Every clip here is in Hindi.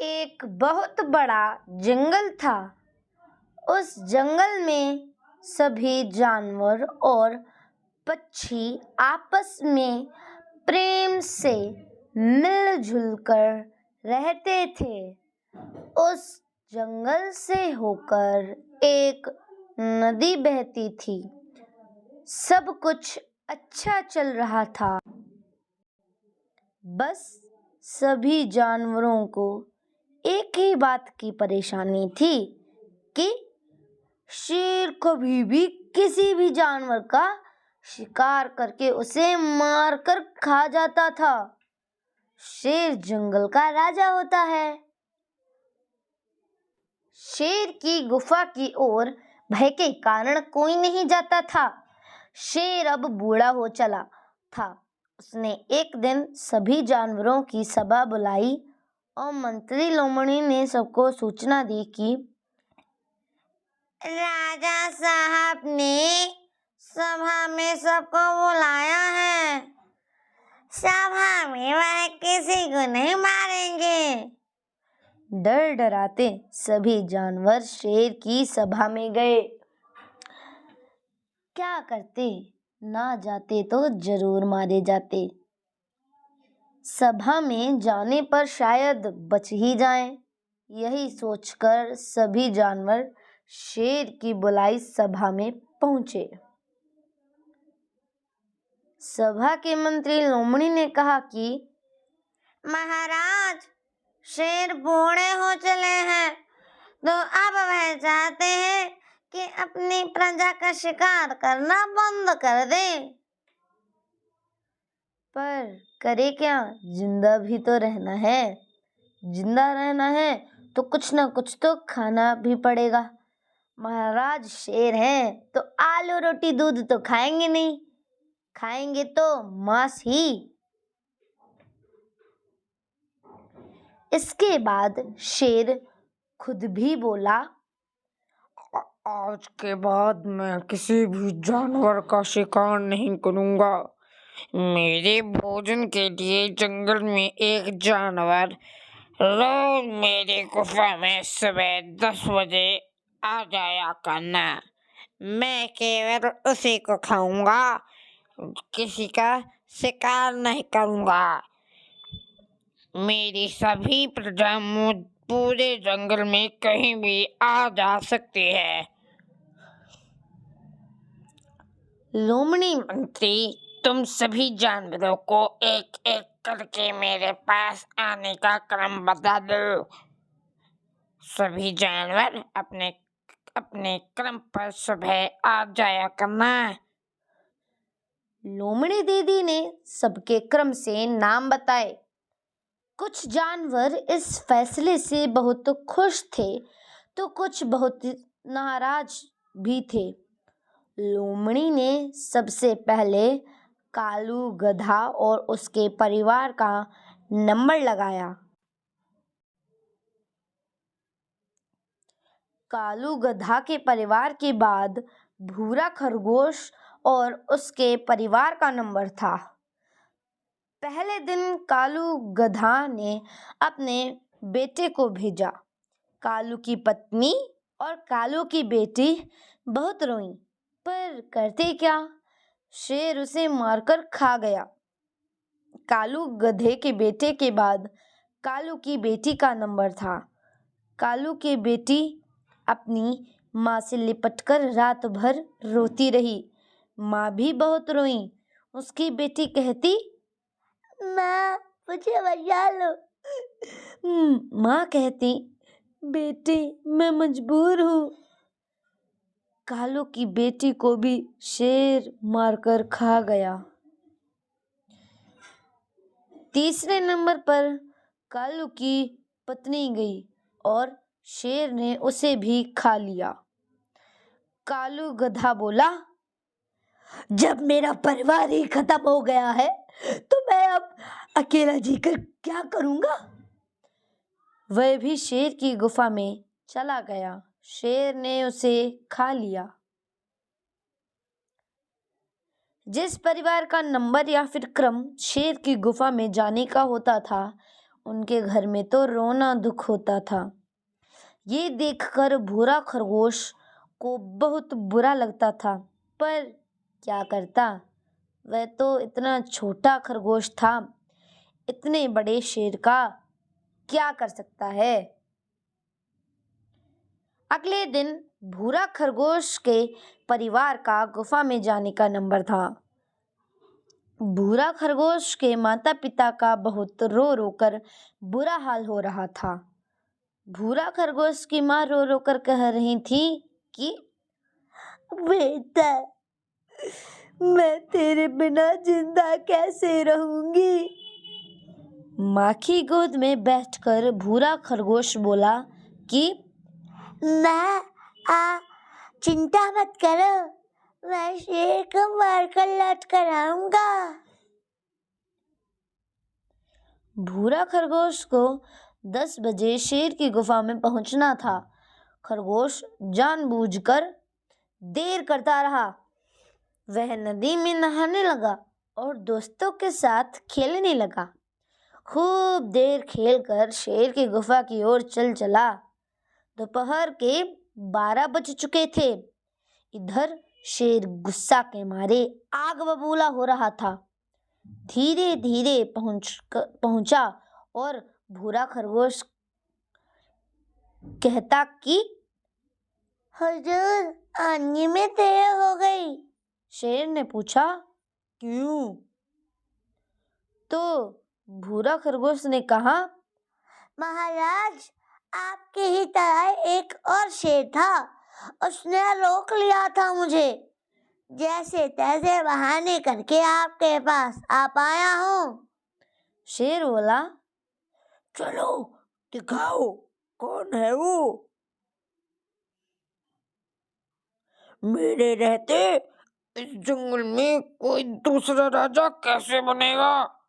एक बहुत बड़ा जंगल था। उस जंगल में सभी जानवर और पक्षी आपस में प्रेम से मिलजुल कर रहते थे। उस जंगल से होकर एक नदी बहती थी। सब कुछ अच्छा चल रहा था। बस सभी जानवरों को एक ही बात की परेशानी थी कि शेर कभी भी किसी भी जानवर का शिकार करके उसे मारकर खा जाता था। शेर जंगल का राजा होता है। शेर की गुफा की ओर भय के कारण कोई नहीं जाता था। शेर अब बूढ़ा हो चला था। उसने एक दिन सभी जानवरों की सभा बुलाई और मंत्री लोमड़ी ने सबको सूचना दी कि राजा साहब ने सभा में सबको बुलाया है। सभा में वह किसी को नहीं मारेंगे। डर डराते सभी जानवर शेर की सभा में गए। क्या करते, ना जाते तो जरूर मारे जाते। सभा में जाने पर शायद बच ही जाएं। यही सोचकर सभी जानवर शेर की बुलाई सभा में पहुंचे। सभा के मंत्री लोमड़ी ने कहा कि महाराज, शेर बूढ़े हो चले हैं, तो अब वह चाहते हैं कि अपनी प्रजा का शिकार करना बंद कर दे। पर करे क्या, जिंदा भी तो रहना है। जिंदा रहना है तो कुछ ना कुछ तो खाना भी पड़ेगा। महाराज शेर हैं तो आलू रोटी दूध तो खाएंगे नहीं, खाएंगे तो मांस ही। इसके बाद शेर खुद भी बोला, आज के बाद मैं किसी भी जानवर का शिकार नहीं करूंगा। मेरे भोजन के लिए जंगल में एक जानवर रोज मेरी गुफा में सुबह 10 बजे आ जाया करना। मैं केवल उसी को खाऊंगा, किसी का शिकार नहीं करूंगा। मेरी सभी प्रजा पूरे जंगल में कहीं भी आ जा सकती है। लोमड़ी मंत्री, तुम सभी जानवरों को एक एक करके मेरे पास आने का क्रम बता दो। सभी जानवर अपने अपने क्रम पर सुबह आ जाया करना। लोमड़ी दीदी ने सबके क्रम से नाम बताए। कुछ जानवर इस फैसले से बहुत खुश थे तो कुछ बहुत नाराज भी थे। लोमड़ी ने सबसे पहले कालू गधा और उसके परिवार का नंबर लगाया। कालू गधा के परिवार के बाद भूरा खरगोश और उसके परिवार का नंबर था। पहले दिन कालू गधा ने अपने बेटे को भेजा। कालू की पत्नी और कालू की बेटी बहुत रोई, पर करते क्या, शेर उसे मारकर खा गया। कालू गधे के बेटे के बाद कालू की बेटी का नंबर था। कालू की बेटी अपनी माँ से लिपटकर रात भर रोती रही। माँ भी बहुत रोई। उसकी बेटी कहती, माँ मुझे बचा लो। माँ कहती, बेटी मैं मजबूर हूँ। कालू की बेटी को भी शेर मारकर खा गया। तीसरे नंबर पर कालू की पत्नी गई और शेर ने उसे भी खा लिया। कालू गधा बोला, जब मेरा परिवार ही खत्म हो गया है तो मैं अब अकेला जीकर क्या करूंगा। वह भी शेर की गुफा में चला गया। शेर ने उसे खा लिया। जिस परिवार का नंबर या फिर क्रम शेर की गुफा में जाने का होता था, उनके घर में तो रोना दुख होता था। ये देखकर भूरा खरगोश को बहुत बुरा लगता था, पर क्या करता, वह तो इतना छोटा खरगोश था, इतने बड़े शेर का क्या कर सकता है। अगले दिन भूरा खरगोश के परिवार का गुफा में जाने का नंबर था। भूरा खरगोश के माता पिता का बहुत रो रो कर बुरा हाल हो रहा था। भूरा खरगोश की माँ रो रो कर कह रही थी कि बेटा, मैं तेरे बिना जिंदा कैसे रहूंगी। माँ की गोद में बैठकर भूरा खरगोश बोला कि माँ, चिंता मत करो, मैं शेर को मारकर लौट कर आऊंगा। भूरा खरगोश को 10 बजे शेर की गुफा में पहुंचना था। खरगोश जानबूझकर देर करता रहा। वह नदी में नहाने लगा और दोस्तों के साथ खेलने लगा। खूब देर खेलकर शेर की गुफा की ओर चल चला। दोपहर के 12 बज चुके थे। इधर शेर गुस्सा के मारे आग बबूला हो रहा था। धीरे धीरे पहुंचा और भूरा खरगोश कहता कि हुजूर, आने में देर हो गई। शेर ने पूछा, क्यों? तो भूरा खरगोश ने कहा, महाराज, आपकी ही तरह एक और शेर था, उसने रोक लिया था मुझे। जैसे तैसे बहाने करके आपके पास आ पाया हूँ। शेर बोला, चलो दिखाओ कौन है वो। मेरे रहते इस जंगल में कोई दूसरा राजा कैसे बनेगा?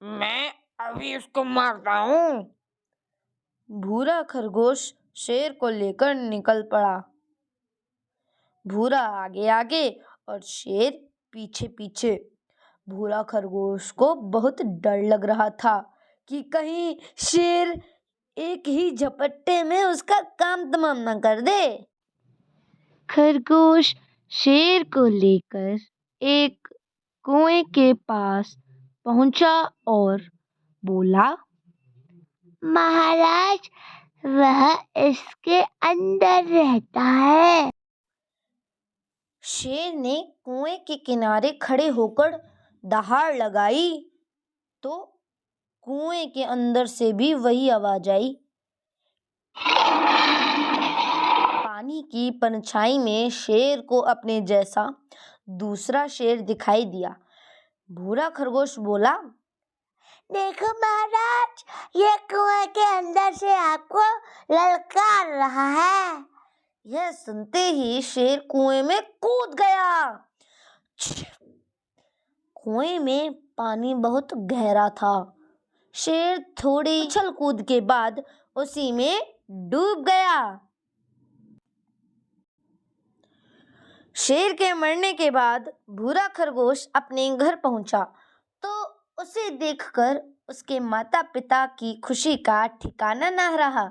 मैं अभी उसको मारता हूँ। भूरा खरगोश शेर को लेकर निकल पड़ा। भूरा आगे आगे और शेर पीछे पीछे। भूरा खरगोश को बहुत डर लग रहा था कि कहीं शेर एक ही झपट्टे में उसका काम तमाम न कर दे। खरगोश शेर को लेकर एक कुएं के पास पहुंचा और बोला, महाराज, वह इसके अंदर रहता है। शेर ने कुएं के किनारे खड़े होकर दहाड़ लगाई तो कुएं के अंदर से भी वही आवाज आई। पानी की परछाई में शेर को अपने जैसा दूसरा शेर दिखाई दिया। भूरा खरगोश बोला, देखो महाराज, ये कुएं के अंदर से आपको ललकार रहा है। यह सुनते ही शेर कुएं में कूद गया। कुएं में पानी बहुत गहरा था। शेर थोड़ी उछल कूद के बाद उसी में डूब गया। शेर के मरने के बाद भूरा खरगोश अपने घर पहुंचा तो उसे देखकर उसके माता पिता की खुशी का ठिकाना न रहा।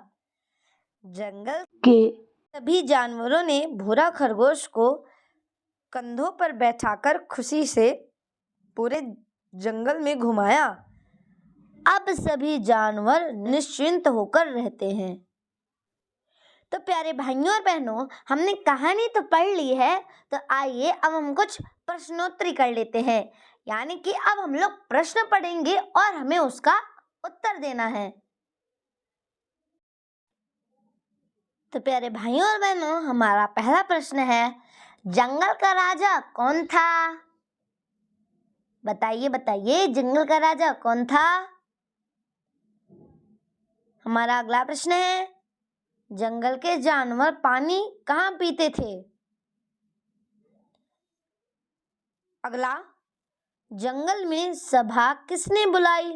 जंगल के सभी जानवरों ने भूरा खरगोश को कंधों पर बैठाकर खुशी से पूरे जंगल में घुमाया। अब सभी जानवर निश्चिंत होकर रहते हैं। तो प्यारे भाइयों और बहनों, हमने कहानी तो पढ़ ली है, तो आइए अब हम कुछ प्रश्नोत्तरी कर लेते हैं। यानी कि अब हम लोग प्रश्न पढ़ेंगे और हमें उसका उत्तर देना है। तो प्यारे भाइयों और बहनों, हमारा पहला प्रश्न है, जंगल का राजा कौन था? बताइए बताइए, जंगल का राजा कौन था? हमारा अगला प्रश्न है, जंगल के जानवर पानी कहाँ पीते थे? अगला, जंगल में सभा किसने बुलाई?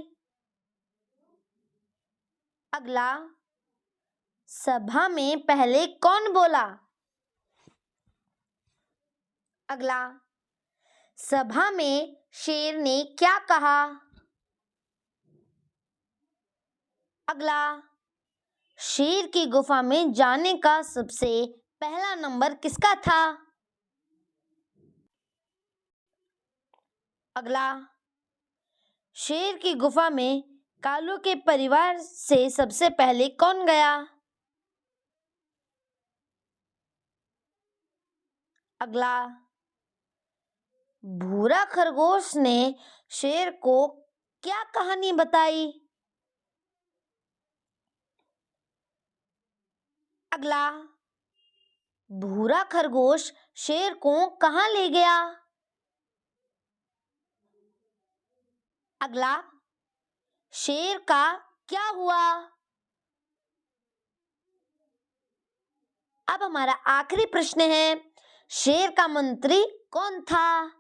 अगला, सभा में पहले कौन बोला? अगला, सभा में शेर ने क्या कहा? अगला, शेर की गुफा में जाने का सबसे पहला नंबर किसका था? अगला, शेर की गुफा में कालू के परिवार से सबसे पहले कौन गया? अगला, भूरा खरगोश ने शेर को क्या कहानी बताई? अगला, भूरा खरगोश शेर को कहाँ ले गया? अगला, शेर का क्या हुआ? अब हमारा आखिरी प्रश्न है, शेर का मंत्री कौन था?